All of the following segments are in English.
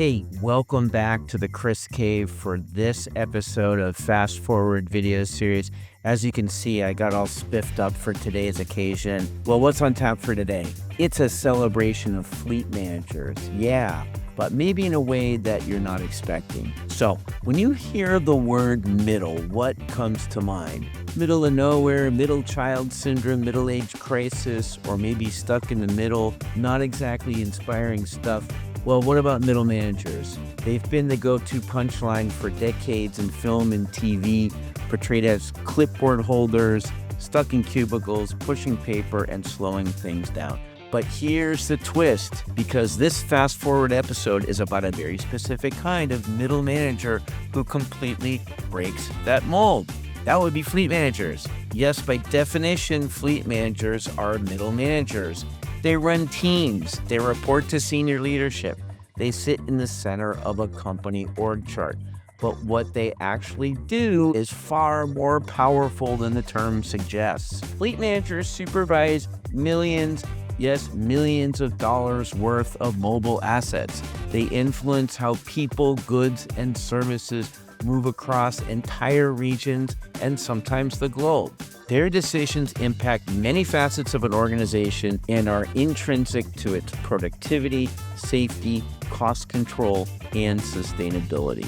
Hey, welcome back to the Chris Cave for this episode of Fast Forward video series. As you can see, I got all spiffed up for today's occasion. Well, what's on tap for today? It's a celebration of fleet managers. Yeah, but maybe in a way that you're not expecting. So, when you hear the word middle, what comes to mind? Middle of nowhere, middle child syndrome, middle age crisis, or maybe stuck in the middle, not exactly inspiring stuff. Well, what about middle managers? They've been the go-to punchline for decades in film and TV, portrayed as clipboard holders, stuck in cubicles, pushing paper, and slowing things down. But here's the twist, because this fast-forward episode is about a very specific kind of middle manager who completely breaks that mold. That would be fleet managers. Yes, by definition, fleet managers are middle managers. They run teams. They report to senior leadership. They sit in the center of a company org chart. But what they actually do is far more powerful than the term suggests. Fleet managers supervise millions of dollars worth of mobile assets. They influence how people, goods, and services move across entire regions and sometimes the globe. Their decisions impact many facets of an organization and are intrinsic to its productivity, safety, cost control, and sustainability.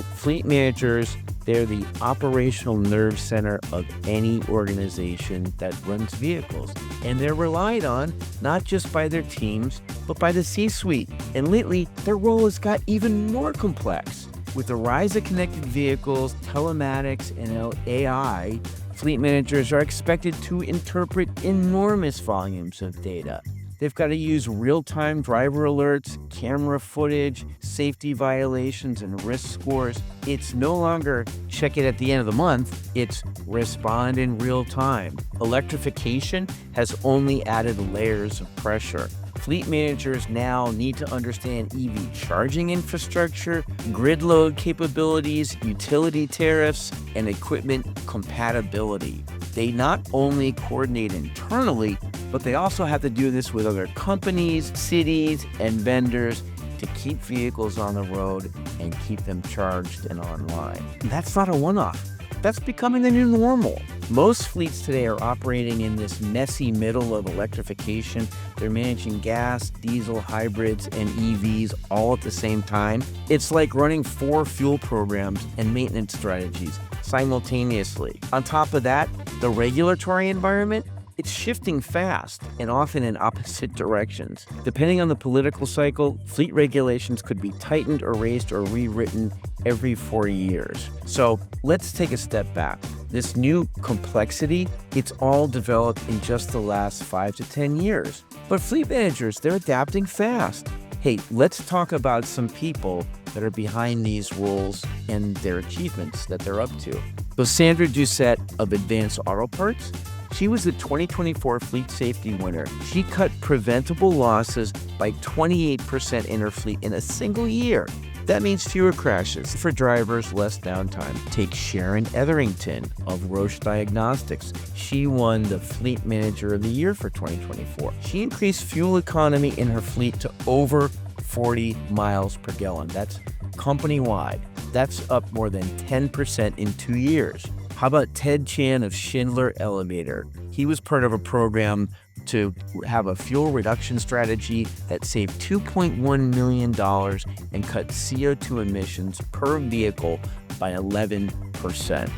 Fleet managers, they're the operational nerve center of any organization that runs vehicles. And they're relied on not just by their teams, but by the C-suite. And lately, their role has got even more complex. With the rise of connected vehicles, telematics, and AI, fleet managers are expected to interpret enormous volumes of data. They've got to use real-time driver alerts, camera footage, safety violations, and risk scores. It's no longer check it at the end of the month, it's respond in real time. Electrification has only added layers of pressure. Fleet managers now need to understand EV charging infrastructure, grid load capabilities, utility tariffs, and equipment compatibility. They not only coordinate internally, but they also have to do this with other companies, cities, and vendors to keep vehicles on the road and keep them charged and online. And that's not a one-off. That's becoming the new normal. Most fleets today are operating in this messy middle of electrification. They're managing gas, diesel, hybrids, and EVs all at the same time. It's like running 4 fuel programs and maintenance strategies simultaneously. On top of that, the regulatory environment, it's shifting fast and often in opposite directions. Depending on the political cycle, fleet regulations could be tightened, erased, or rewritten every 4 years. So let's take a step back. This new complexity, it's all developed in just the last 5 to 10 years. But fleet managers, they're adapting fast. Hey, let's talk about some people that are behind these roles and their achievements that they're up to. So Sandra Doucette of Advanced Auto Parts, she was the 2024 Fleet Safety winner. She cut preventable losses by 28% in her fleet in a single year. That means fewer crashes for drivers, less downtime. Take Sharon Etherington of Roche Diagnostics. She won the Fleet Manager of the Year for 2024. She increased fuel economy in her fleet to over 40 miles per gallon. That's company-wide. That's up more than 10% in 2 years. How about Ted Chan of Schindler Elevator? He was part of a program to have a fuel reduction strategy that saved $2.1 million and cut CO2 emissions per vehicle by 11%.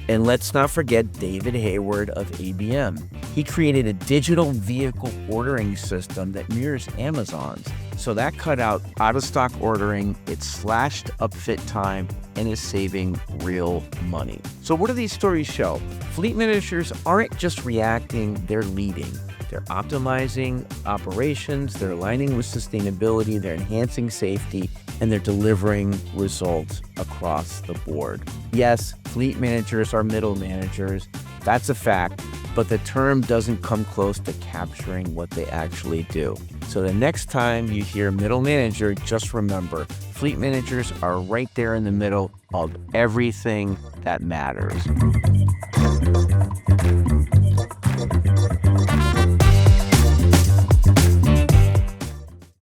And let's not forget David Hayward of ABM. He created a digital vehicle ordering system that mirrors Amazon's. So that cut out out-of-stock ordering, it slashed upfit time, and is saving real money. So what do these stories show? Fleet managers aren't just reacting, they're leading. They're optimizing operations, they're aligning with sustainability, they're enhancing safety, and they're delivering results across the board. Yes, fleet managers are middle managers. That's a fact, but the term doesn't come close to capturing what they actually do. So the next time you hear middle manager, just remember, fleet managers are right there in the middle of everything that matters.